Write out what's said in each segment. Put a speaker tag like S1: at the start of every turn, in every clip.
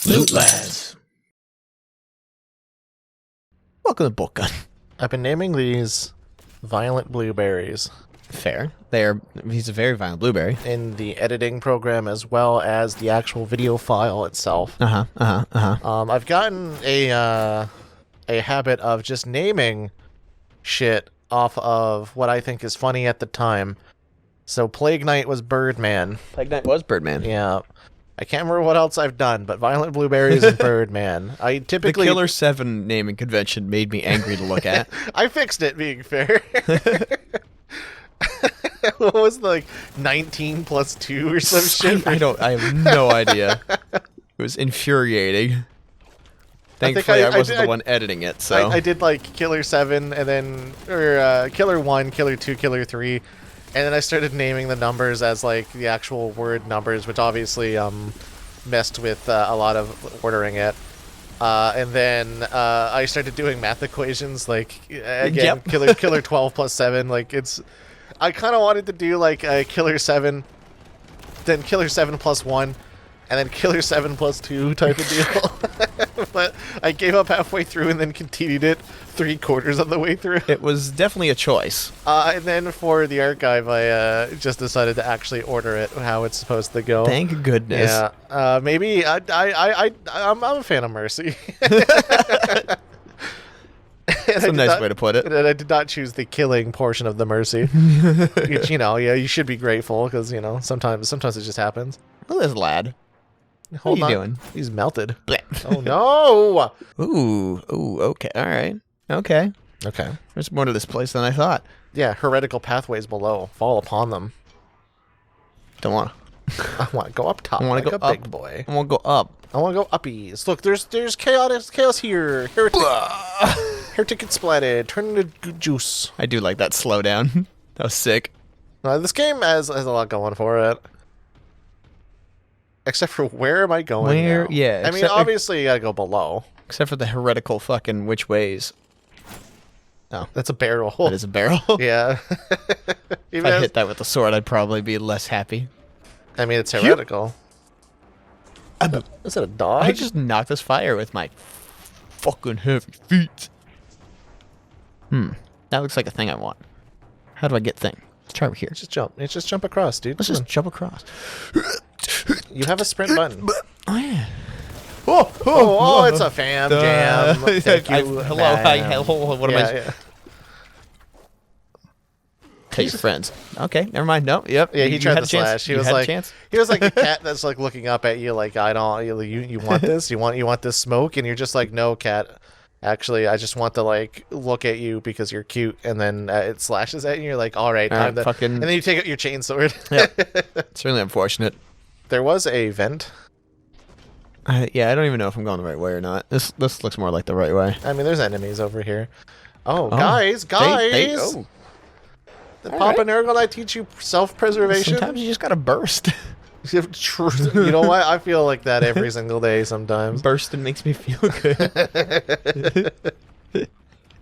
S1: Themlootlads.
S2: Welcome to Boltgun.
S1: I've been naming these violent blueberries
S2: Fair. He's a very violent blueberry.
S1: in the editing program as well as the actual video file itself. I've gotten a habit of just naming shit off of what I think is funny at the time. So Plague Knight was Birdman.
S2: Plague Knight was Birdman.
S1: Yeah. I can't remember what else I've done, but Violent Blueberries and Birdman. I typically...
S2: The Killer 7 naming convention made me angry to look at.
S1: I fixed it, being fair. What was it, like 19 plus 2 or some shit?
S2: I have no idea. It was infuriating. Thankfully, I wasn't the one editing it, so...
S1: I did, like, Killer 7, and then... Or, Killer 1, Killer 2, Killer 3... And then I started naming the numbers as, like, the actual word numbers, which obviously messed with a lot of ordering it. And then I started doing math equations, like, again,
S2: Yep.
S1: Killer 12 plus 7. Like, it's... I kind of wanted to do, like, a Killer 7, then Killer 7 plus 1, and then Killer 7 plus 2 type of deal. But I gave up halfway through and then continued it 3/4 of the way through.
S2: It was definitely a choice.
S1: And then for the archive, I just decided to actually order it how it's supposed to go.
S2: Thank goodness.
S1: Yeah. Maybe I'm a fan of Mercy.
S2: That's a nice way to put it.
S1: And I did not choose the killing portion of the Mercy. Which, you should be grateful because sometimes it just happens.
S2: Look at this lad.
S1: Hold
S2: what are you
S1: on.
S2: doing?
S1: He's melted.
S2: Blech.
S1: Oh no!
S2: Ooh, okay, all right. Okay.
S1: Okay.
S2: There's more to this place than I thought.
S1: Yeah, heretical pathways below. Fall upon them.
S2: Don't want
S1: I want to go up top.
S2: I want
S1: like
S2: to go
S1: a
S2: up.
S1: big boy.
S2: I want to go up.
S1: I want to go uppies. Look, there's chaos here. Heretic gets splatted. Turn into juice.
S2: I do like that slowdown. That was sick.
S1: This game has a lot going for it. Except for where am I going now?
S2: Yeah.
S1: I mean, obviously you gotta go below.
S2: Except for the heretical fucking which ways.
S1: Oh, that's a barrel.
S2: That is a barrel.
S1: Yeah.
S2: If I hit that with the sword, I'd probably be less happy.
S1: I mean, it's heretical. Is that a dog?
S2: I just knocked this fire with my fucking heavy feet. That looks like a thing I want. How do I get thing? Let's try over here.
S1: Just jump. It's just jump across, dude.
S2: Let's just jump across.
S1: You have a sprint button.
S2: Oh, yeah.
S1: Oh, it's a fam jam. Thank you,
S2: hello,
S1: ma'am.
S2: hi, hello. What am I?
S1: Yeah.
S2: Tell your friends. Okay, never mind. No, yep.
S1: Yeah, he
S2: you
S1: tried
S2: had
S1: to
S2: a chance.
S1: slash. He
S2: You
S1: was
S2: had a
S1: like,
S2: chance.
S1: he was like a cat that's like looking up at you, like I don't. You want this? You want this smoke? And you're just like, no, cat. Actually, I just want to like look at you because you're cute. And then it slashes at you. You're like, all right, time to.
S2: fucking.
S1: And then you take out your chainsword.
S2: Yeah, it's really unfortunate.
S1: There was a vent.
S2: Yeah, I don't even know if I'm going the right way or not. This looks more like the right way.
S1: I mean, there's enemies over here. Oh, guys! The Papa Nurgle, I teach you self-preservation.
S2: Sometimes you just gotta burst.
S1: True. You know what? I feel like that every single day sometimes.
S2: Bursting makes me feel good.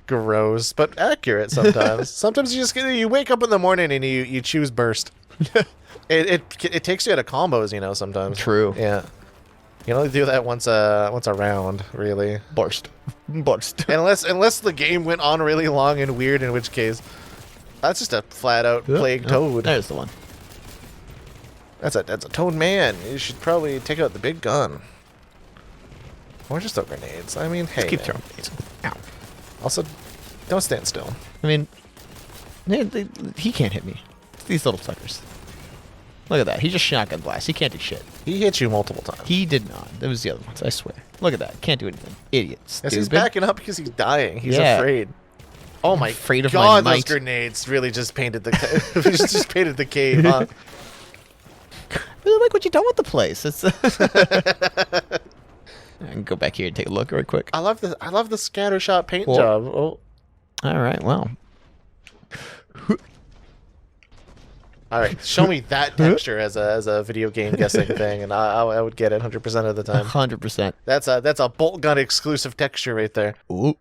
S1: Gross, but accurate sometimes. Sometimes you wake up in the morning and you choose burst. It takes you out of combos, sometimes.
S2: True.
S1: Yeah. You only do that once a round, really.
S2: Burst.
S1: Unless the game went on really long and weird, in which case that's just a flat out plague toad.
S2: There's the one.
S1: That's a toad man. You should probably take out the big gun. Or just throw grenades. I mean, hey.
S2: Just keep throwing grenades. Ow.
S1: Also, don't stand still.
S2: I mean, he can't hit me. It's these little fuckers. Look at that. He just shotgun blast. He can't do shit.
S1: He hit you multiple times.
S2: He did not. It was the other ones, I swear. Look at that. Can't do anything. Idiot.
S1: Yes, he's backing up because he's dying. He's
S2: Yeah.
S1: afraid. Oh my
S2: afraid of
S1: god,
S2: my
S1: those
S2: might.
S1: grenades really just painted the just painted the cave, huh?
S2: I really like what you done with the place. It's I can go back here and take a look real quick.
S1: I love the scattershot paint
S2: Well-
S1: job. Oh.
S2: All right, well.
S1: All right, show me that texture as a video game guessing thing, and I would get it 100% of the time.
S2: 100%.
S1: That's a bolt gun exclusive texture right there.
S2: Ooh.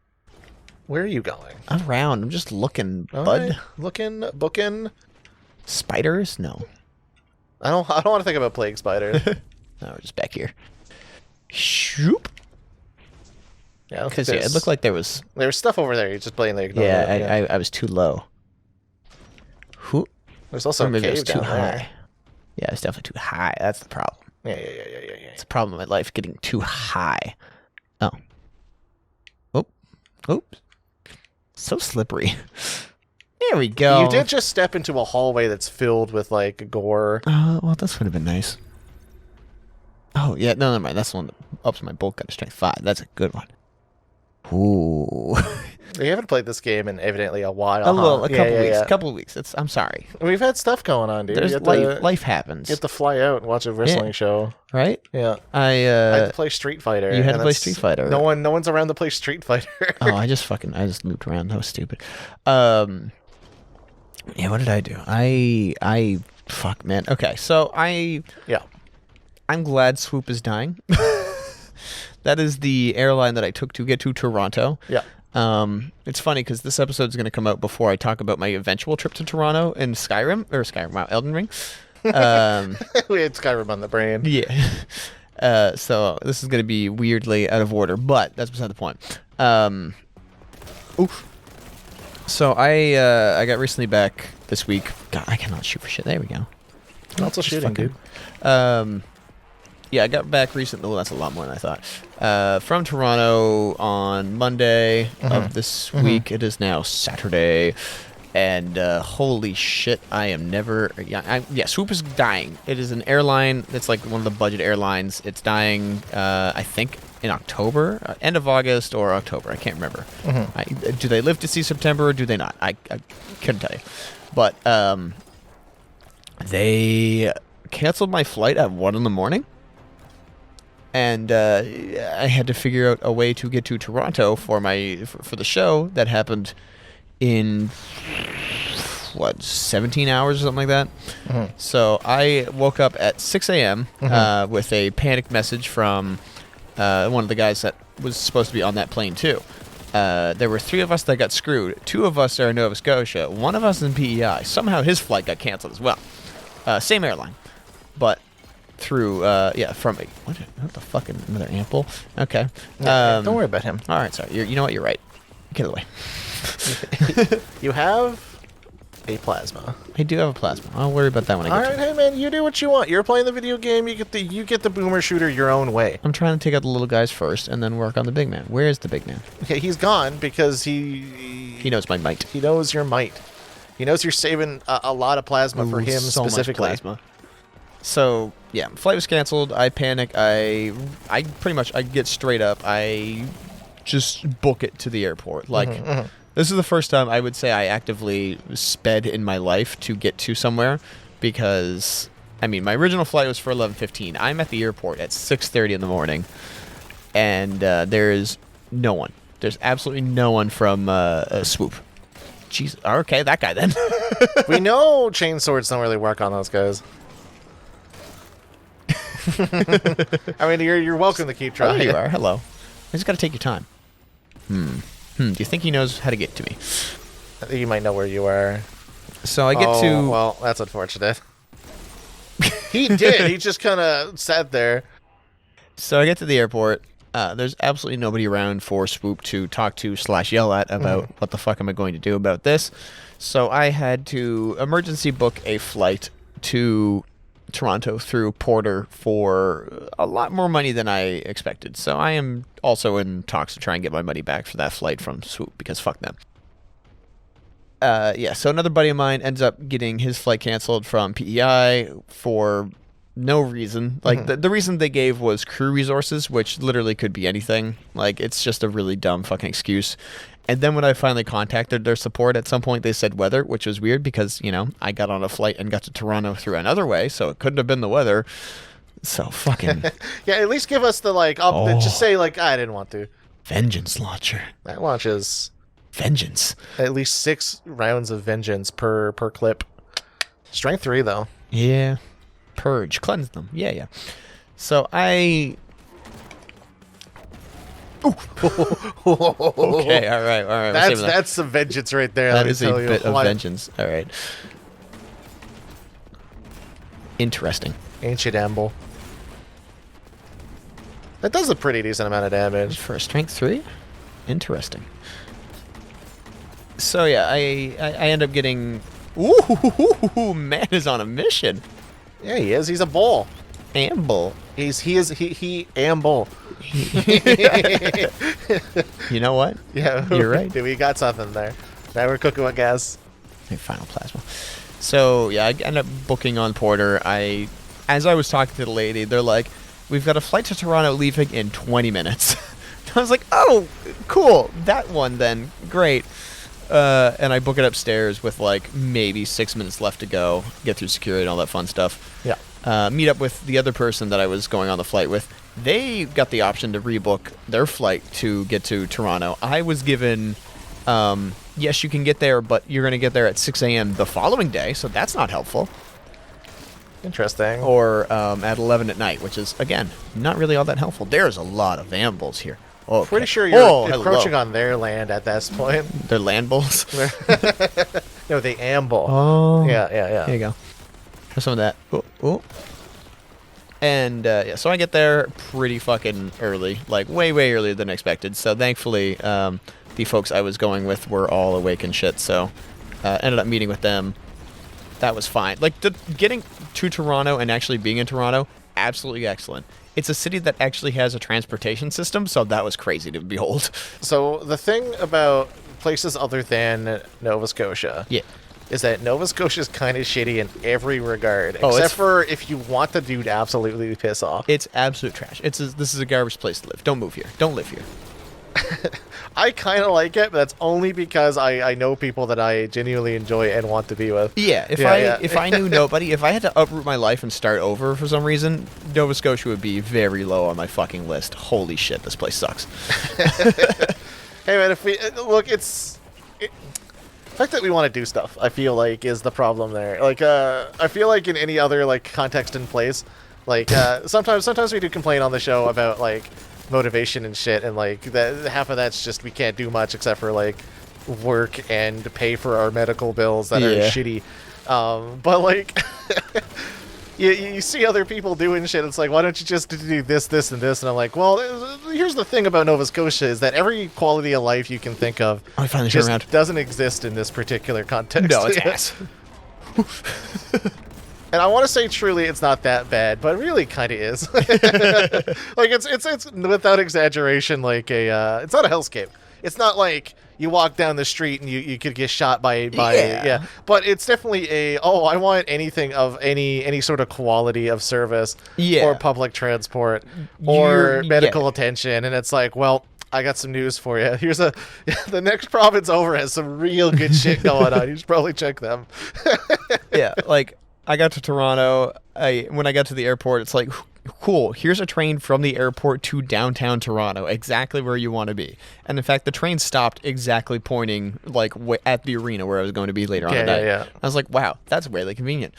S1: Where are you going?
S2: Around. I'm just looking,
S1: All
S2: bud.
S1: right, looking, booking.
S2: Spiders? No.
S1: I don't want to think about plague spiders.
S2: No, we're just back here. Shoop.
S1: Yeah, I don't think
S2: Because, yeah, it looked like there was
S1: stuff over there. You just blatantly ignored it.
S2: Yeah, I was too low. Who?
S1: There's also
S2: Or
S1: a
S2: maybe it was
S1: cave
S2: too
S1: down
S2: high.
S1: there.
S2: Yeah, it was definitely too high. That's the problem.
S1: Yeah.
S2: It's a problem in my life, getting too high. Oh. Oops. So slippery. There we go.
S1: You did just step into a hallway that's filled with, like, gore.
S2: Well, this would have been nice. Oh, yeah, no, never mind. That's the one that ups my Boltgun to strength 5. That's a good one. Ooh.
S1: We haven't played this game in evidently a while.
S2: A couple weeks. I'm sorry.
S1: We've had stuff going on, dude.
S2: There's life happens.
S1: You have to fly out and watch a wrestling show.
S2: Right?
S1: Yeah.
S2: I
S1: had to play Street Fighter.
S2: You had to play Street Fighter.
S1: No one's around to play Street Fighter.
S2: I just looped around. That was stupid. Yeah, what did I do? Fuck, man. Okay, so I'm glad Swoop is dying. That is the airline that I took to get to Toronto.
S1: Yeah.
S2: It's funny because this episode is going to come out before I talk about my eventual trip to Toronto in Elden Ring.
S1: We had Skyrim on the brain.
S2: Yeah. So this is going to be weirdly out of order, but that's beside the point. Oof. So I got recently back this week. God, I cannot shoot for shit. There we go.
S1: Also shooting, dude.
S2: Yeah, I got back recently. Well, that's a lot more than I thought. From Toronto on Monday of this week. It is now Saturday. And holy shit, I am never... Yeah, Swoop is dying. It is an airline that's like one of the budget airlines. It's dying, I think, in October. End of August or October. I can't remember. Do they live to see September or do they not? I couldn't tell you. But they canceled my flight at 1 in the morning. And I had to figure out a way to get to Toronto for the show that happened in 17 hours or something like that. So I woke up at 6 a.m. With a panic message from one of the guys that was supposed to be on that plane too. There were 3 of us that got screwed. 2 of us are in Nova Scotia. 1 of us in PEI. Somehow his flight got canceled as well. Same airline, but through from what the fuck, another ample. Okay.
S1: Don't worry about him.
S2: All right, sorry. You know what? You're right. Get away.
S1: You have a plasma.
S2: I do have a plasma. I'll worry about that when I get
S1: to it. All right, hey man, you do what you want. You're playing the video game. You get the boomer shooter your own way.
S2: I'm trying to take out the little guys first and then work on the big man. Where is the big man?
S1: Okay, he's gone because he
S2: knows my might.
S1: He knows your might. He knows you're saving a lot of plasma for him
S2: so
S1: specifically.
S2: Much plasma. So yeah, flight was canceled. I panic. I pretty much I get straight up. I just book it to the airport. Like this is the first time I would say I actively sped in my life to get to somewhere, because I mean my original flight was for 11:15. I'm at the airport at 6:30 in the morning, and there's no one. There's absolutely no one from Swoop. Jesus. Okay, that guy then.
S1: We know chain swords don't really work on those guys. I mean, you're welcome to keep trying.
S2: Oh, you are. Hello. I just got to take your time. Do you think he knows how to get to me?
S1: I think you might know where you are.
S2: So I get to...
S1: Well, that's unfortunate. He did. He just kind of sat there.
S2: So I get to the airport. There's absolutely nobody around for Swoop to talk to / yell at about what the fuck am I going to do about this. So I had to emergency book a flight to Toronto through Porter for a lot more money than I expected. So I am also in talks to try and get my money back for that flight from Swoop, because fuck them. So another buddy of mine ends up getting his flight canceled from PEI for no reason. Like the reason they gave was crew resources, which literally could be anything. Like it's just a really dumb fucking excuse. And then when I finally contacted their support, at some point they said weather, which was weird because, you know, I got on a flight and got to Toronto through another way, so it couldn't have been the weather. So fucking...
S1: Yeah, at least give us the, like, just say, like, I didn't want to.
S2: Vengeance launcher.
S1: That launches...
S2: Vengeance.
S1: At least 6 rounds of vengeance per clip. Strength 3, though.
S2: Yeah. Purge. Cleanse them. Yeah. So I... Okay, all right.
S1: That's some vengeance right there.
S2: That is a bit of vengeance. All right. Interesting.
S1: Ancient Amble. That does a pretty decent amount of damage.
S2: For a strength 3? Interesting. So yeah, I end up getting... Ooh, man is on a mission.
S1: Yeah, he is. He's a bull.
S2: Amble.
S1: He amble.
S2: You know what?
S1: Yeah,
S2: you're right.
S1: Dude, we got something there. Now we're cooking with gas.
S2: Final plasma. So yeah, I end up booking on Porter. As I was talking to the lady, they're like, "We've got a flight to Toronto leaving in 20 minutes." I was like, "Oh, cool. That one then. Great." And I book it upstairs with like maybe 6 minutes left to go, get through security and all that fun stuff.
S1: Yeah.
S2: Meet up with the other person that I was going on the flight with. They got the option to rebook their flight to get to Toronto. I was given, yes, you can get there, but you're going to get there at 6 a.m. the following day, so that's not helpful.
S1: Interesting.
S2: Or at 11 at night, which is, again, not really all that helpful. There's a lot of ambles here. Oh, okay.
S1: Pretty sure you're encroaching on their land at this point.
S2: They're land bulls?
S1: No, they amble.
S2: Oh.
S1: Yeah.
S2: There you go. Have some of that. Ooh. And, yeah, so I get there pretty fucking early. Like, way, way earlier than expected. So, thankfully, the folks I was going with were all awake and shit. So, ended up meeting with them. That was fine. Like, getting to Toronto and actually being in Toronto, absolutely excellent. It's a city that actually has a transportation system, so that was crazy to behold.
S1: So the thing about places other than Nova Scotia,
S2: Yeah,
S1: is that Nova Scotia is kind of shitty in every regard,
S2: Oh,
S1: except for if you want the dude to absolutely piss off.
S2: it's absolute trash. This is a garbage place to live. Don't move here. Don't live here.
S1: I kind of like it, but that's only because I know people that I genuinely enjoy and want to be with.
S2: Yeah, if I knew nobody, if I had to uproot my life and start over for some reason, Nova Scotia would be very low on my fucking list. Holy shit, this place sucks.
S1: Hey man, if we look, the fact that we want to do stuff, I feel like, is the problem there. Like, I feel like in any other like context and place, like sometimes we do complain on the show about like motivation and shit, and like that half of that's just we can't do much except for like work and pay for our medical bills that are shitty. But like you see other people doing shit, it's like, why don't you just do this, this, and this? And I'm like, well, here's the thing about Nova Scotia is that every quality of life you can think of just doesn't exist in this particular context.
S2: No, it's ass.
S1: And I want to say truly it's not that bad, but it really kind of is. Like it's without exaggeration, like it's not a hellscape. It's not like you walk down the street and you could get shot by but it's definitely I want anything of any sort of quality of service or public transport or medical attention, and it's like, well, I got some news for you. Here's the next province over has some real good shit going on. You should probably check them.
S2: Yeah, like I got to Toronto. When I got to the airport, it's like, cool, here's a train from the airport to downtown Toronto, exactly where you want to be. And in fact, the train stopped exactly pointing like at the arena where I was going to be later on the night.
S1: Yeah.
S2: I was like, wow, that's really convenient.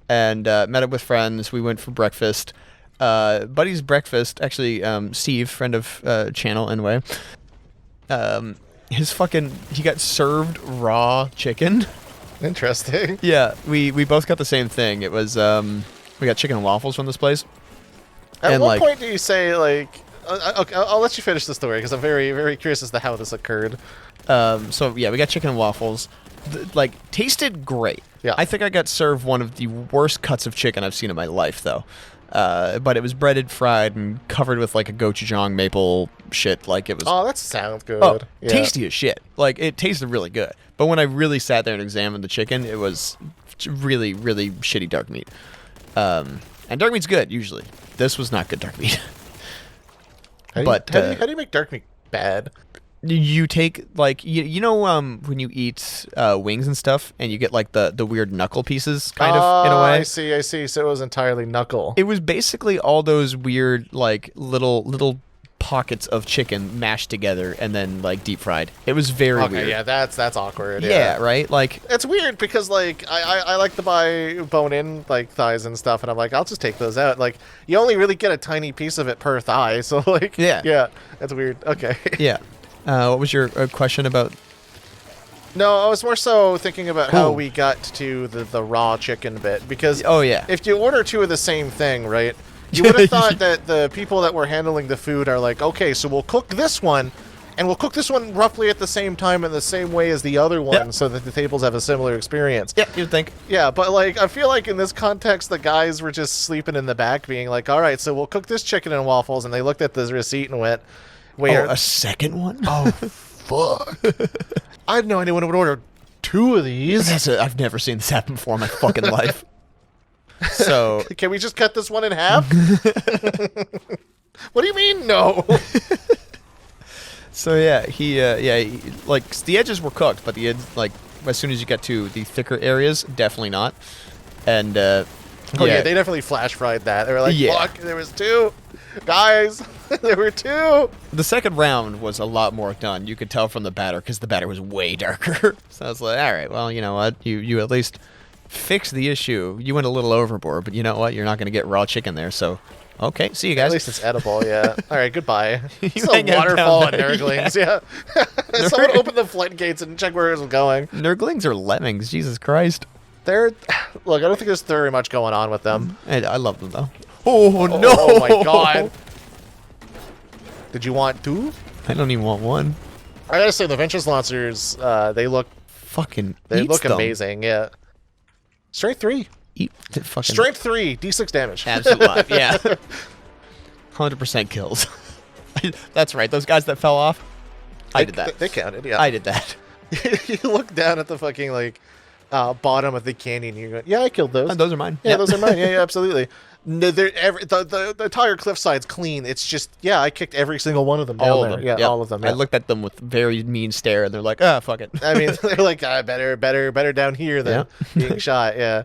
S2: And met up with friends. We went for breakfast. Buddy's breakfast, actually, Steve, friend of channel anyway, he got served raw chicken.
S1: Interesting.
S2: Yeah, we both got the same thing. It was we got chicken and waffles from this place.
S1: At what point do you say, like, okay, I'll let you finish the story because I'm very, very curious as to how this occurred.
S2: So yeah, we got chicken and waffles. Tasted great.
S1: Yeah.
S2: I think I got served one of the worst cuts of chicken I've seen in my life, though. But it was breaded, fried, and covered with like a gochujang maple shit. Like it was.
S1: Oh, that sounds good.
S2: Oh,
S1: yeah.
S2: Tasty as shit. Like it tasted really good. But when I really sat there and examined the chicken, it was really, really shitty dark meat. And dark meat's good usually. This was not good dark meat.
S1: How do you make dark meat bad?
S2: You take like you know when you eat wings and stuff and you get like the weird knuckle pieces kind of in a way.
S1: I see. So it was entirely knuckle.
S2: It was basically all those weird like little pockets of chicken mashed together and then like deep fried. It was very weird.
S1: Yeah, that's awkward.
S2: Yeah, right. Like
S1: it's weird because like I like to buy bone-in like thighs and stuff, and I'm like, I'll just take those out. Like you only really get a tiny piece of it per thigh, so like yeah, that's weird. Okay.
S2: Yeah. What was your question about?
S1: No, I was more so thinking about how we got to the raw chicken bit, because
S2: oh yeah,
S1: if you order two of the same thing, right, You would have thought that the people that were handling the food are like, okay, so we'll cook this one, and we'll cook this one roughly at the same time in the same way as the other one, so that the tables have a similar experience.
S2: Yeah, you'd think.
S1: Yeah, but like, I feel like in this context, the guys were just sleeping in the back, being like, all right, so we'll cook this chicken and waffles, and they looked at the receipt and went, wait,
S2: Oh, a second one?
S1: oh, fuck. I had no idea when I would order 2 of these.
S2: I've never seen this happen before in my fucking life. So
S1: Can we just cut this one in half? What do you mean, no?
S2: So yeah, like the edges were cooked, but like as soon as you get to the thicker areas, definitely not. And
S1: Oh yeah, they definitely flash fried that. They were like, fuck, there was 2. Guys, there were 2.
S2: The second round was a lot more done. You could tell from the batter because the batter was way darker. So I was like, all right, well, you know what? You at least fixed the issue. You went a little overboard, but you know what? You're not going to get raw chicken there, so okay, see you guys.
S1: At least it's edible, yeah. All right, goodbye. It's a
S2: hang out
S1: waterfall
S2: down
S1: at
S2: there,
S1: Nurglings, yeah. Someone open the floodgates and check where it was going.
S2: Nurglings are lemmings, Jesus Christ.
S1: Look, I don't think there's very much going on with them.
S2: I love them though. Oh no!
S1: Oh my god. Did you want 2?
S2: I don't even want one.
S1: I gotta say, the Ventress Lancers, they look
S2: Eats them.
S1: amazing, yeah. Strength 3.
S2: Eat the fucking
S1: Strength 3, D6 damage.
S2: absolute yeah. 100% kills. That's right. Those guys that fell off. I did that.
S1: They counted, yeah.
S2: I did that.
S1: You look down at the fucking, like, bottom of the canyon, and you go, yeah, I killed those.
S2: Those are mine.
S1: Yeah, those are mine. Yeah, absolutely. No, the entire cliffside's clean. It's just, yeah, I kicked every single one of them down
S2: All
S1: there.
S2: of them.
S1: Yeah,
S2: Yep.
S1: all of them.
S2: I
S1: Yeah.
S2: looked at them with very mean stare, and they're like, "Ah, fuck it."
S1: I mean, they're like, better down here than being shot. Yeah.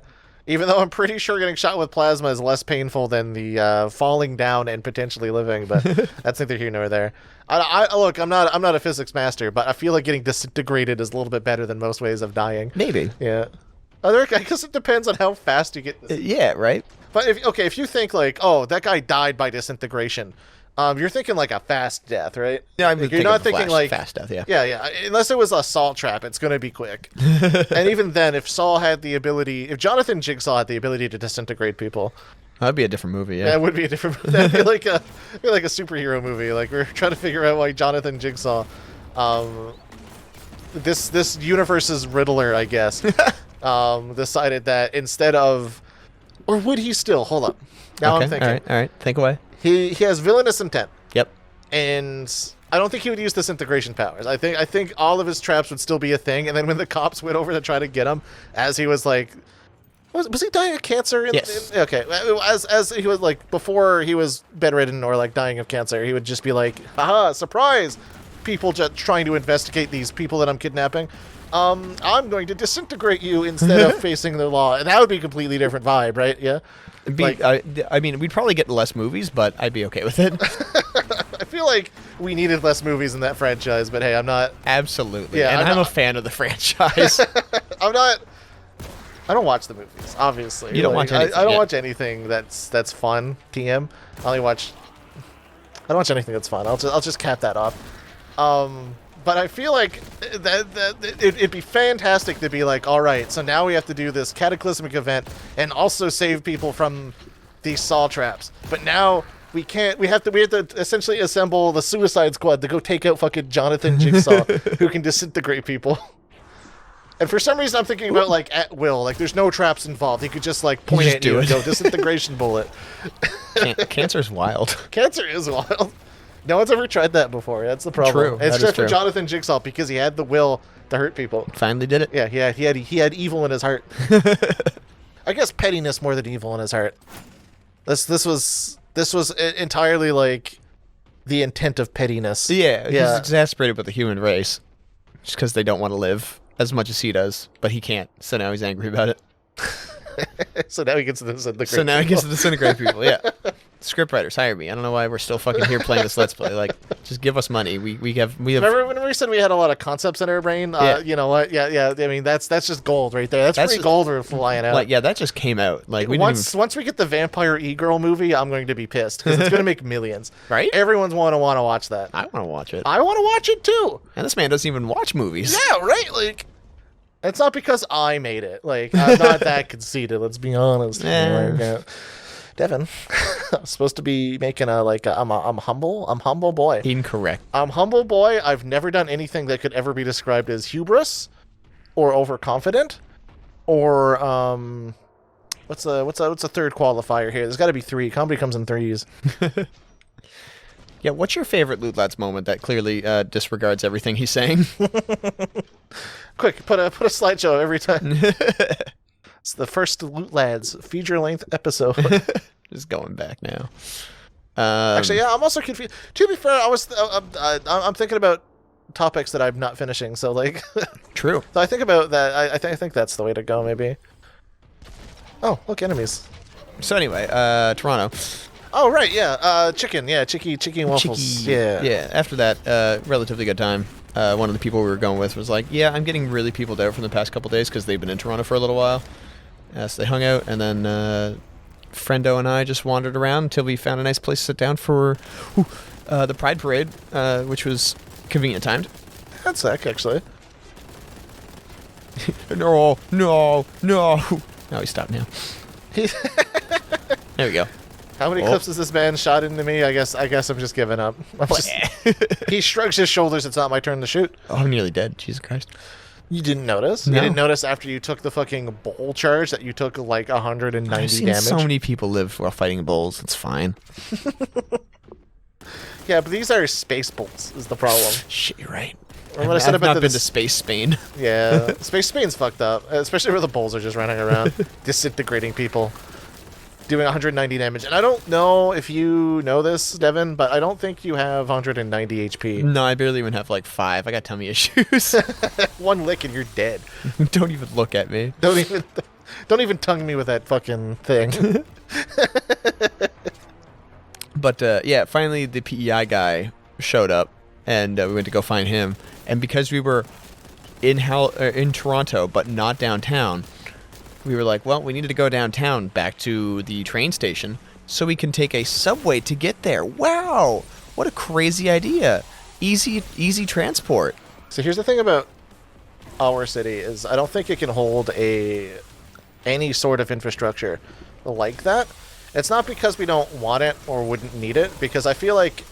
S1: Even though I'm pretty sure getting shot with plasma is less painful than the falling down and potentially living, but that's neither here nor there. Look, I'm not a physics master, but I feel like getting disintegrated is a little bit better than most ways of dying.
S2: Maybe.
S1: Yeah. I guess it depends on how fast you get.
S2: Yeah. Right.
S1: But if you think like, oh, that guy died by disintegration, you're thinking like a fast death, right?
S2: Yeah, I'm
S1: like, you're not thinking like
S2: fast death. Yeah.
S1: Yeah. Unless it was a salt trap, it's gonna be quick. And even then, if Jonathan Jigsaw had the ability to disintegrate people,
S2: That'd be a different movie. Yeah.
S1: that would be a different. That'd be like a superhero movie. Like we're trying to figure out why Jonathan Jigsaw, this universe's Riddler, I guess, decided that instead of, or would he still? Hold up. Now
S2: okay.
S1: I'm thinking.
S2: All right. Think away.
S1: He has villainous intent.
S2: Yep.
S1: And I don't think he would use disintegration powers. I think all of his traps would still be a thing. And then when the cops went over to try to get him, as he was like, was he dying of cancer?
S2: Yes.
S1: Okay. As he was like, before he was bedridden or like dying of cancer, he would just be like, haha, surprise! People just trying to investigate these people that I'm kidnapping. I'm going to disintegrate you instead of facing the law. And that would be a completely different vibe, right? Yeah.
S2: I mean, we'd probably get less movies, but I'd be okay with it.
S1: I feel like we needed less movies in that franchise, but hey, I'm not.
S2: Absolutely.
S1: Yeah,
S2: and I'm a fan of the franchise.
S1: I'm not. I don't watch the movies, obviously.
S2: You don't watch anything.
S1: I don't watch anything that's fun. TM. I don't watch anything that's fun. I'll just cap that off. But I feel like it'd be fantastic to be like, all right, so now we have to do this cataclysmic event and also save people from these saw traps. But now we can't. We have to essentially assemble the Suicide Squad to go take out fucking Jonathan Jigsaw, who can disintegrate people. And for some reason, I'm thinking about like at will. Like there's no traps involved. He could just like point at you and go disintegration bullet.
S2: Cancer's wild.
S1: Cancer is wild. No one's ever tried that before. That's the problem.
S2: True.
S1: It's
S2: That
S1: just
S2: is
S1: for
S2: true.
S1: Jonathan Jigsaw because he had the will to hurt people.
S2: Finally did it.
S1: Yeah, he had evil in his heart. I guess pettiness more than evil in his heart. This was entirely like the intent of pettiness.
S2: Yeah. He's
S1: Yeah.
S2: exasperated with the human race, just because they don't want to live as much as he does, but he can't. So now he's angry about it.
S1: So now he gets to disintegrate.
S2: So now he
S1: people.
S2: gets to disintegrate people. Yeah. Scriptwriters, hire me. I don't know why we're still fucking here playing this Let's Play. Like, just give us money. We have.
S1: Remember when we said we had a lot of concepts in our brain?
S2: Yeah.
S1: You know what? Yeah. I mean, that's just gold right there. That's free
S2: just-
S1: gold we're flying out.
S2: Like, yeah, that just came out. Like, we
S1: once we get the vampire e-girl movie, I'm going to be pissed because it's going to make millions.
S2: Right?
S1: Everyone's want to watch that.
S2: I want to watch it.
S1: I want to watch it too.
S2: And this man doesn't even watch movies.
S1: Yeah, right. Like, it's not because I made it. Like, I'm not that conceited. Let's be honest.
S2: Yeah.
S1: Like, Devin, I'm supposed to be making I'm humble boy.
S2: Incorrect.
S1: I'm humble boy. I've never done anything that could ever be described as hubris or overconfident or what's a third qualifier here? There's got to be three. Comedy comes in threes.
S2: Yeah, what's your favorite Loot Lads moment that clearly disregards everything he's saying?
S1: Quick, put a slideshow every time. It's the first Loot Lads feature-length episode.
S2: Just going back now.
S1: Actually, yeah, I'm also confused. To be fair, I'm thinking about topics that I'm not finishing. So like,
S2: True.
S1: So I think about that. I think that's the way to go. Maybe. Oh, look, enemies.
S2: So anyway, Toronto.
S1: Oh right, yeah, chicken, yeah, chicken and waffles, yeah.
S2: Yeah. After that, relatively good time. One of the people we were going with was like, "Yeah, I'm getting really peopled out from the past couple days because they've been in Toronto for a little while." So they hung out, and then Friendo and I just wandered around until we found a nice place to sit down for the Pride Parade, which was convenient timed.
S1: That's sick, actually.
S2: No. No, he stopped now. There we go.
S1: How many clips has this man shot into me? I guess I'm just giving up. He shrugs his shoulders. It's not my turn to shoot.
S2: Oh, I'm nearly dead. Jesus Christ.
S1: You didn't notice?
S2: No.
S1: You didn't notice after you took the fucking bull charge that you took like 190
S2: I've seen
S1: damage?
S2: so many people live while fighting bulls. It's fine.
S1: Yeah, but these are space bulls is the problem.
S2: Shit, you're right.
S1: I've not been
S2: to Space Spain.
S1: Yeah, Space Spain's fucked up, especially where the bulls are just running around, disintegrating people, doing 190 damage. And I don't know if you know this, Devin, but I don't think you have 190 HP.
S2: No, I barely even have like 5. I got tummy issues.
S1: One lick and you're dead.
S2: Don't even look at me.
S1: Don't even tongue me with that fucking thing.
S2: But yeah, finally the PEI guy showed up, and we went to go find him. And because we were in Toronto, but not downtown, we were like, well, we needed to go downtown back to the train station so we can take a subway to get there. Wow, what a crazy idea. Easy transport.
S1: So here's the thing about our city is I don't think it can hold any sort of infrastructure like that. It's not because we don't want it or wouldn't need it, because I feel like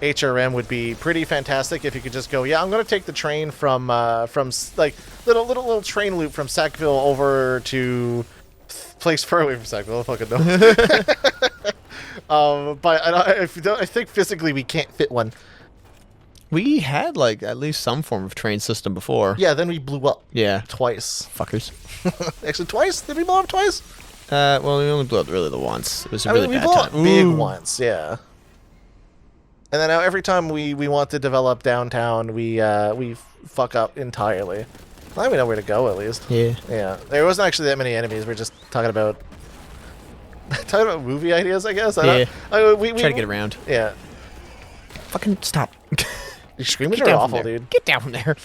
S1: HRM would be pretty fantastic if you could just go, yeah, I'm going to take the train from like little train loop from Sackville over to place far away from Sackville. I fucking know. But I think physically we can't fit one.
S2: We had like at least some form of train system before.
S1: Yeah, then we blew up.
S2: Yeah.
S1: Twice.
S2: Fuckers.
S1: Actually, twice? Did we blow up twice?
S2: Well, we only blew up really the once. It was a really
S1: we
S2: bad
S1: blew up
S2: time.
S1: big
S2: Ooh.
S1: once, yeah. And then now every time we want to develop downtown, we fuck up entirely. Now we know where to go at least.
S2: Yeah.
S1: Yeah. There wasn't actually that many enemies. We're just talking about movie ideas, I guess.
S2: Yeah.
S1: We
S2: Try to get around.
S1: Yeah.
S2: Fucking stop.
S1: Your screamers
S2: Get
S1: are
S2: down
S1: awful,
S2: from there.
S1: dude.
S2: Get down from there.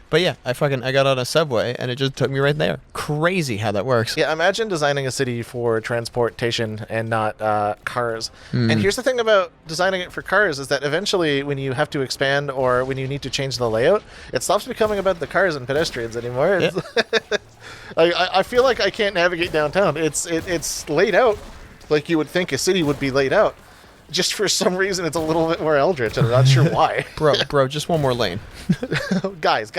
S2: But yeah, I got on a subway and it just took me right there. Crazy how that works.
S1: Yeah, imagine designing a city for transportation and not cars. And here's the thing about designing it for cars is that eventually when you have to expand or when you need to change the layout, it stops becoming about the cars and pedestrians anymore.
S2: Yeah.
S1: I feel like I can't navigate downtown. It's laid out like you would think a city would be laid out. Just for some reason, it's a little bit more eldritch, and I'm not sure why.
S2: Bro, just one more lane.
S1: guys,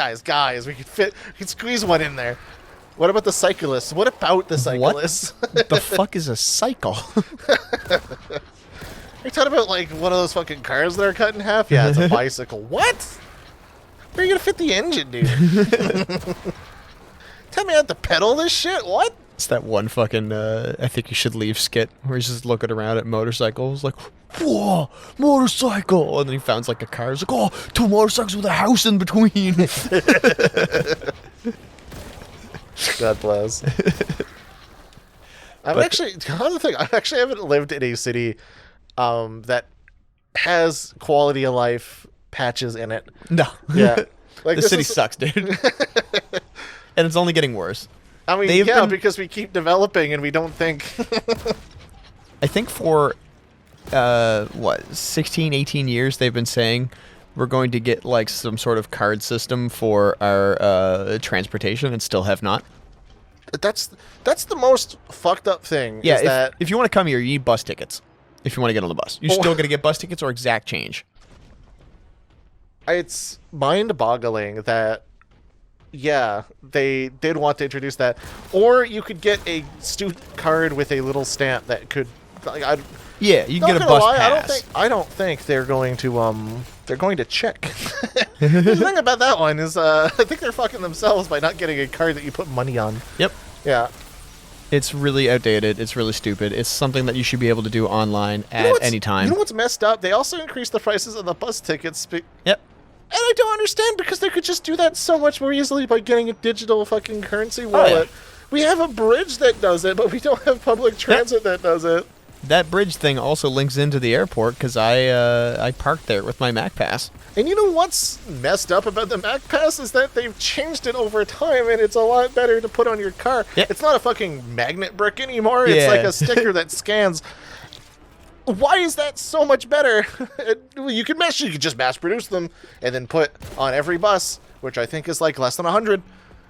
S1: we could squeeze one in there. What about the cyclists? What about the cyclists?
S2: What the fuck is a cycle?
S1: Are you talking about like one of those fucking cars that are cut in half? Yeah, it's a bicycle. What? Where are you gonna fit the engine, dude? Tell me I have to pedal this shit? What?
S2: It's that one fucking I think you should leave skit where he's just looking around at motorcycles like, whoa, motorcycle, and then he finds like a car. He's like, oh, 2 motorcycles with a house in between.
S1: God bless. I actually haven't lived in a city that has quality of life patches in it.
S2: No.
S1: Yeah. Like
S2: the city sucks, dude. And it's only getting worse.
S1: I mean, because we keep developing and we don't think...
S2: I think for, 16, 18 years they've been saying we're going to get, like, some sort of card system for our transportation and still have not.
S1: That's the most fucked up thing.
S2: Yeah,
S1: is that
S2: if you want to come here, you need bus tickets. If you want to get on the bus, you're still gonna get bus tickets or exact change.
S1: it's mind-boggling that yeah, they did want to introduce that, or you could get a student card with a little stamp that could. Like,
S2: Yeah, you can get a bus
S1: lie,
S2: pass.
S1: I don't think they're going to check. The thing about that one is, I think they're fucking themselves by not getting a card that you put money on.
S2: Yep.
S1: Yeah.
S2: It's really outdated. It's really stupid. It's something that you should be able to do online at any time.
S1: You know what's messed up? They also increased the prices of the bus tickets.
S2: Yep.
S1: And I don't understand, because they could just do that so much more easily by getting a digital fucking currency wallet.
S2: Oh, yeah.
S1: We have a bridge that does it, but we don't have public transit that does it.
S2: That bridge thing also links into the airport because I parked there with my Mac Pass.
S1: And you know what's messed up about the Mac Pass is that they've changed it over time, and it's a lot better to put on your car.
S2: Yep.
S1: It's not a fucking magnet brick anymore. It's
S2: Yeah.
S1: like a sticker that scans. Why is that so much better? You could just mass produce them and then put on every bus, which I think is like less than 100.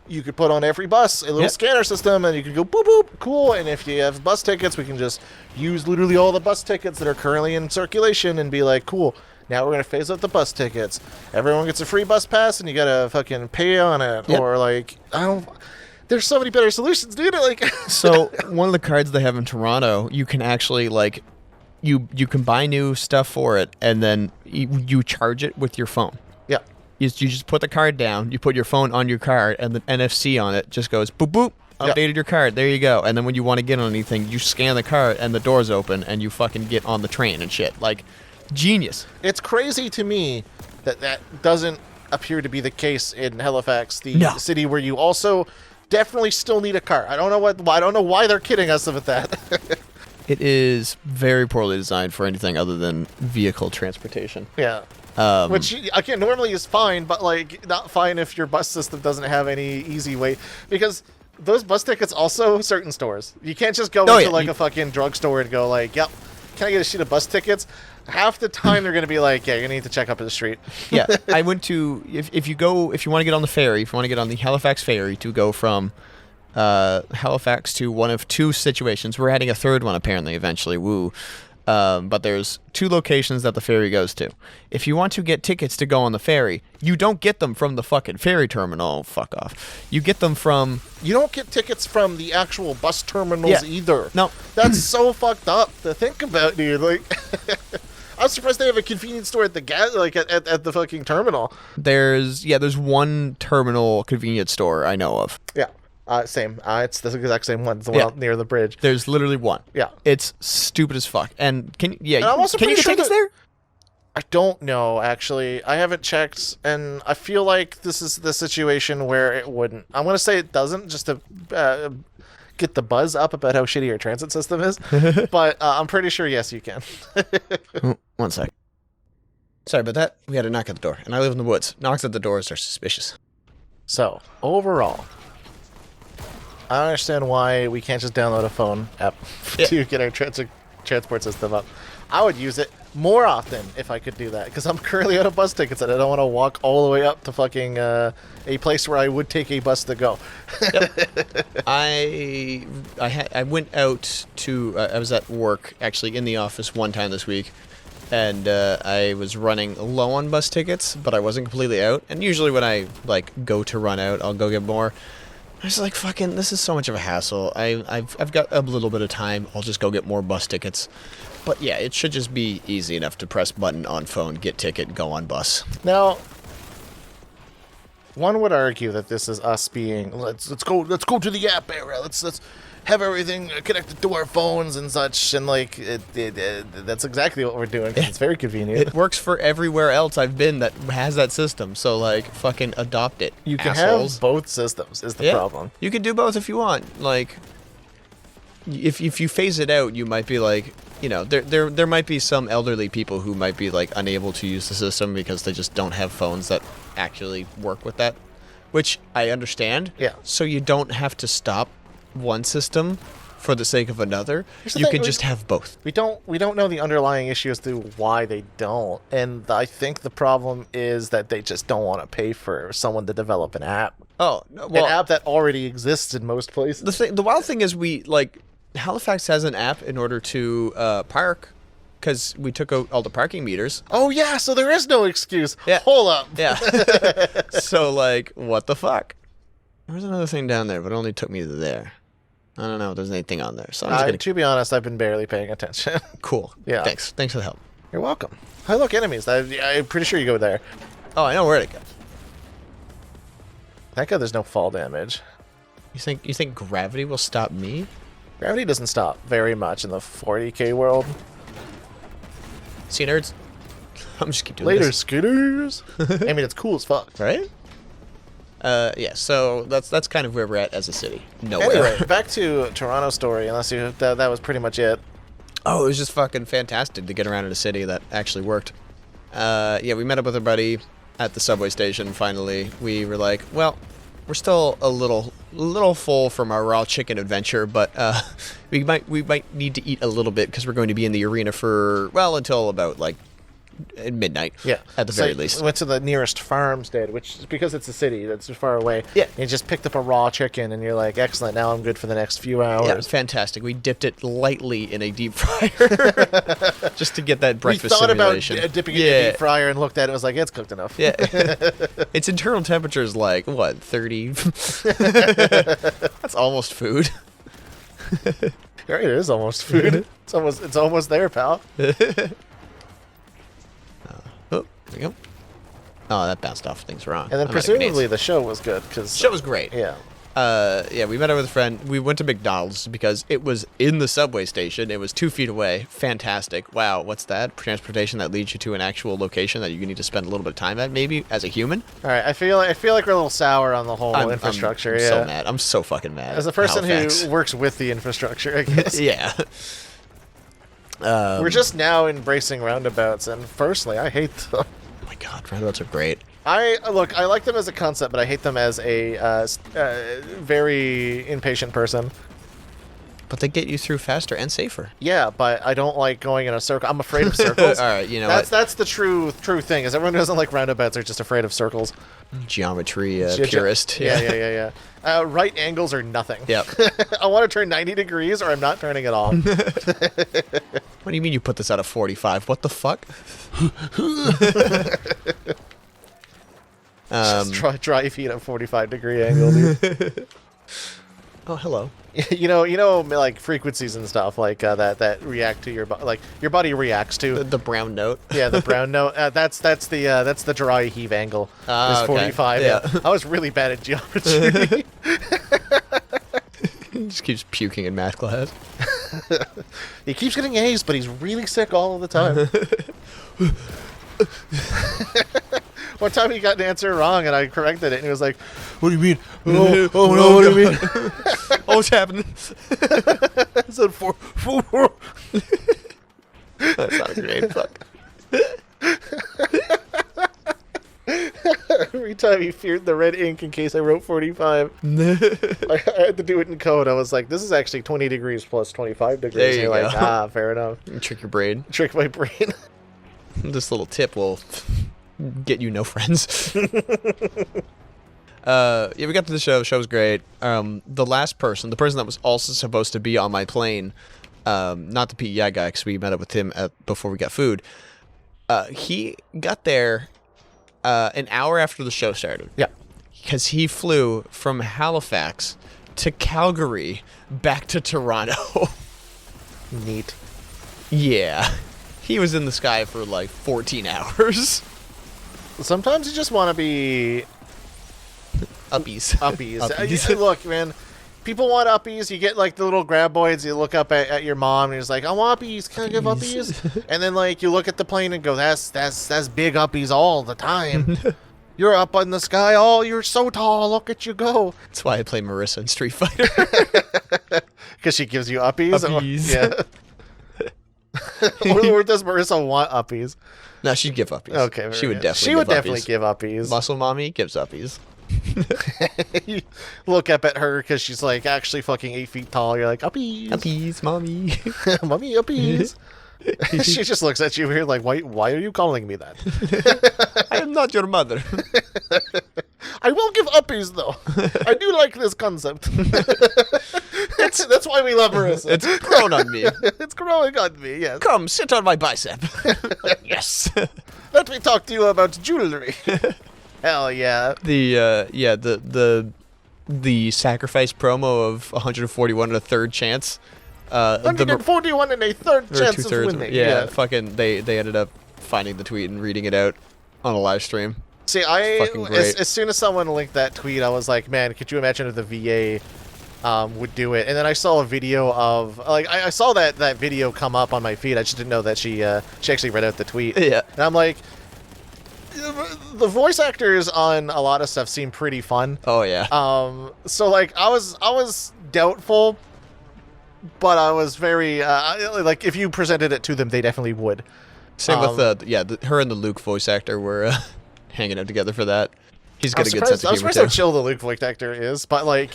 S1: You could put on every bus a little
S2: Yep.
S1: scanner system, and you could go boop boop, cool. And if you have bus tickets, we can just use literally all the bus tickets that are currently in circulation and be like, cool. Now we're gonna phase out the bus tickets. Everyone gets a free bus pass, and you gotta fucking pay on it.
S2: Yep.
S1: Or like, I don't. There's so many better solutions, dude. Like,
S2: So one of the cards they have in Toronto, you can actually like, you can buy new stuff for it, and then you charge it with your phone.
S1: yeah,
S2: You just put the card down, you put your phone on your card, and the NFC on it just goes boop boop.
S1: Yep.
S2: Updated your card. There you go. And then when you want to get on anything, you scan the card, and the doors open, and you fucking get on the train and shit. Like, genius.
S1: it's crazy to me that that doesn't appear to be the case in Halifax, the
S2: No.
S1: city where you also definitely still need a car. I don't know why they're kidding us with that.
S2: It is very poorly designed for anything other than vehicle transportation.
S1: Yeah. Which, again, normally is fine, but, like, not fine if your bus system doesn't have any easy way. Because those bus tickets also, certain stores. You can't just go into, like, a fucking drugstore and go, like, yep, can I get a sheet of bus tickets? Half the time they're going to be like, yeah, you're going to need to check up at the street.
S2: Yeah, I went to, if you want to get on the ferry, if you want to get on the Halifax ferry to go from Halifax to one of two situations. We're adding a third one apparently eventually. Woo. But there's two locations that the ferry goes to. If you want to get tickets to go on the ferry, you don't get them from the fucking ferry terminal. Fuck off. You get them from...
S1: You don't get tickets from the actual bus terminals either.
S2: No.
S1: That's so fucked up to think about, dude. Like, I'm surprised they have a convenience store at the at the fucking terminal.
S2: There's one terminal convenience store I know of.
S1: Yeah. Same. It's the exact same one. It's the one out near the bridge.
S2: There's literally one.
S1: Yeah.
S2: It's stupid as fuck. And
S1: I'm also
S2: can you
S1: pretty
S2: get
S1: sure
S2: tickets
S1: that-
S2: there?
S1: I don't know, actually. I haven't checked, and I feel like this is the situation where it wouldn't. I'm going to say it doesn't, just to get the buzz up about how shitty our transit system is. But I'm pretty sure, yes, you can.
S2: Oh, 1 sec. Sorry about that. We had a knock at the door, and I live in the woods. Knocks at the doors are suspicious.
S1: So, overall, I don't understand why we can't just download a phone app to get our transport system up. I would use it more often if I could do that, because I'm currently out of bus tickets and I don't want to walk all the way up to fucking a place where I would take a bus to go.
S2: I went out to I was at work actually in the office one time this week, and I was running low on bus tickets, but I wasn't completely out. And usually when I like go to run out, I'll go get more. I was like, fucking, this is so much of a hassle. I've got a little bit of time. I'll just go get more bus tickets. But yeah, it should just be easy enough to press button on phone, get ticket, go on bus.
S1: Now, one would argue that this is us being let's go to the app era. Let's have everything connected to our phones and such, and like that's exactly what we're doing. 'Cause it's very convenient.
S2: It works for everywhere else I've been that has that system. So like, fucking adopt it.
S1: You can
S2: assholes.
S1: have both systems. Is the problem?
S2: You can do both if you want. Like, if you phase it out, you might be like, you know, there might be some elderly people who might be like unable to use the system because they just don't have phones that actually work with that, which I understand.
S1: Yeah.
S2: So you don't have to stop one system for the sake of another.
S1: The
S2: You
S1: thing,
S2: can just have both.
S1: We don't know the underlying issue as to why they don't, and I think the problem is that they just don't want to pay for someone to develop an app.
S2: Oh, no, well,
S1: an app that already exists in most places.
S2: the wild thing is Halifax has an app in order to park, because we took out all the parking meters.
S1: Oh yeah, so there is no excuse.
S2: Yeah.
S1: Hold up.
S2: Yeah. So like, what the fuck? There's another thing down there, but it only took me there. I don't know if there's anything on there. So I'm just gonna...
S1: To be honest, I've been barely paying attention.
S2: Cool.
S1: Yeah.
S2: Thanks for the help.
S1: You're welcome. Hi, look, enemies. I'm pretty sure you go there.
S2: Oh, I know where to go.
S1: Thank God there's no fall damage.
S2: You think gravity will stop me?
S1: Gravity doesn't stop very much in the 40k world.
S2: See, nerds? I'm just keep doing
S1: Later,
S2: this.
S1: scooters. I mean, it's cool as fuck.
S2: Right? Yeah, so that's kind of where we're at as a city. Nowhere.
S1: Anyway, back to Toronto story, unless that was pretty much it.
S2: Oh, it was just fucking fantastic to get around in a city that actually worked. Yeah, we met up with our buddy at the subway station, finally. We were like, well, we're still a little full from our raw chicken adventure, but we might need to eat a little bit because we're going to be in the arena for, well, until about, like, midnight. Yeah. At the very least.
S1: We went to the nearest farmstead, which is because it's a city that's far away.
S2: Yeah.
S1: And you just picked up a raw chicken, and you're like, excellent, now I'm good for the next few hours.
S2: Yeah, fantastic. We dipped it lightly in a deep fryer just to get that breakfast simulation.
S1: We thought about dipping it in a deep fryer and looked at it and was like, it's cooked enough.
S2: Yeah. Its internal temperature is like, what, 30? That's almost food.
S1: Right, it is almost food. It's almost there, pal.
S2: Oh, there we go. Oh, that bounced off things wrong.
S1: And then presumably the show was good.
S2: The show was great.
S1: Yeah.
S2: Yeah, we met up with a friend. We went to McDonald's because it was in the subway station. It was 2 feet away. Fantastic. Wow, what's that? Transportation that leads you to an actual location that you need to spend a little bit of time at, maybe, as a human?
S1: All right, I feel like we're a little sour on the whole infrastructure.
S2: I'm so mad. I'm so fucking mad.
S1: As a person who works with the infrastructure, I guess.
S2: Yeah.
S1: We're just now embracing roundabouts, and personally, I hate them.
S2: Oh my god, roundabouts are great.
S1: I like them as a concept, but I hate them as a very impatient person.
S2: But they get you through faster and safer.
S1: Yeah, but I don't like going in a circle. I'm afraid of circles.
S2: All right, you know what?
S1: That's the true thing. Is everyone who doesn't like roundabouts are just afraid of circles.
S2: Geometry purist.
S1: Yeah. Right angles are nothing.
S2: Yep.
S1: I want to turn 90 degrees, or I'm not turning it on.
S2: What do you mean you put this at a 45? What the fuck?
S1: Just try feet at 45-degree angle, dude.
S2: Oh, hello.
S1: You know, like frequencies and stuff like that react to your body, like your body reacts to
S2: the brown note.
S1: Yeah, the brown note. That's the dry heave angle. Is 45.
S2: Yeah.
S1: I was really bad at geometry.
S2: He just keeps puking in math class.
S1: He keeps getting A's, but he's really sick all of the time. One time he got an answer wrong, and I corrected it, and he was like, "What do you mean? Oh no, what do you mean?
S2: Oh, what's happening?"
S1: I said four.
S2: That's not great. Fuck.
S1: Every time he feared the red ink in case I wrote 45. I had to do it in code. I was like, this is actually 20 degrees plus 25 degrees.
S2: There you
S1: You're
S2: go.
S1: like, fair enough.
S2: Trick your brain.
S1: Trick my brain.
S2: This little tip will get you no friends. Yeah, we got to the show. The show was great. The last person, the person that was also supposed to be on my plane, not the PEI guy, because we met up with him before we got food. He got there an hour after the show started.
S1: Yeah.
S2: Because he flew from Halifax to Calgary back to Toronto.
S1: Neat.
S2: Yeah. He was in the sky for like 14 hours.
S1: Sometimes you just want to be
S2: Uppies.
S1: Uppies. Look, man, people want uppies. You get like the little graboids. You look up at your mom, and you're just like, I want uppies. Can I give uppies? And then like you look at the plane and go, that's big uppies all the time. You're up in the sky. Oh, you're so tall. Look at you go.
S2: That's why I play Marissa in Street Fighter.
S1: Because she gives you uppies.
S2: Uppies.
S1: Yeah. Or does Marissa want uppies?
S2: No, she'd give uppies.
S1: Okay,
S2: she would definitely.
S1: She would definitely give uppies.
S2: Muscle mommy gives uppies.
S1: You look up at her because she's like actually fucking 8 feet tall. You're like, uppies,
S2: uppies, mommy,
S1: mommy, uppies. She just looks at you weird, like, why are you calling me that?
S2: I am not your mother.
S1: I will give uppies though. I do like this concept. That's why we love Marissa.
S2: It's grown on me.
S1: It's growing on me. Yes.
S2: Come, sit on my bicep. Yes.
S1: Let me talk to you about jewelry. Hell yeah.
S2: The sacrifice promo of 141 and a third chance.
S1: 141 and a third
S2: or
S1: chance of
S2: two-thirds.
S1: winning.
S2: Yeah, fucking. They ended up finding the tweet and reading it out on a live stream.
S1: See,
S2: fucking great.
S1: as soon as someone linked that tweet, I was like, man, could you imagine if the VA would do it? And then I saw a video of, like, I saw that video come up on my feed. I just didn't know that she actually read out the tweet.
S2: Yeah.
S1: And I'm like, the voice actors on a lot of stuff seem pretty fun.
S2: Oh yeah.
S1: So like, I was doubtful, but I was very like, if you presented it to them, they definitely would.
S2: Same with her and the Luke voice actor were hanging out together for that. He's got a good sense of
S1: I'm
S2: humor
S1: surprised how
S2: too.
S1: chill the Luke voice actor is, but like,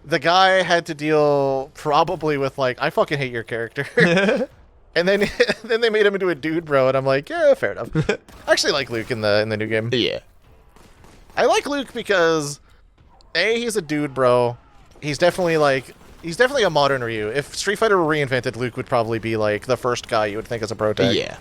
S1: the guy had to deal probably with like, I fucking hate your character. And then they made him into a dude bro, and I'm like, yeah, fair enough. I actually like Luke in the new game.
S2: Yeah.
S1: I like Luke because A, he's a dude bro. He's definitely a modern Ryu. If Street Fighter were reinvented, Luke would probably be like the first guy you would think as a pro tag.
S2: Yeah.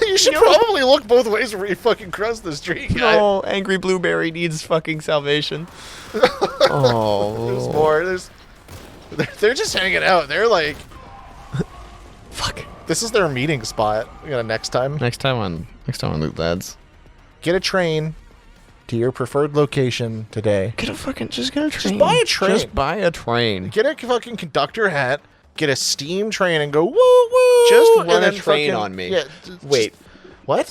S1: You should probably look both ways where you fucking cross the street, guy.
S2: No, Angry Blueberry needs fucking salvation. Oh.
S1: There's more. They're just hanging out. They're like,
S2: Fuck.
S1: this is their meeting spot. Next time.
S2: Next time on Loot Lads.
S1: Get a train to your preferred location today.
S2: Just get a train.
S1: buy a train.
S2: Just buy a train.
S1: Get a fucking conductor hat. Get a steam train and go woo woo.
S2: Just run
S1: and
S2: a
S1: then
S2: train
S1: fucking,
S2: on me.
S1: Yeah.
S2: Wait.
S1: What?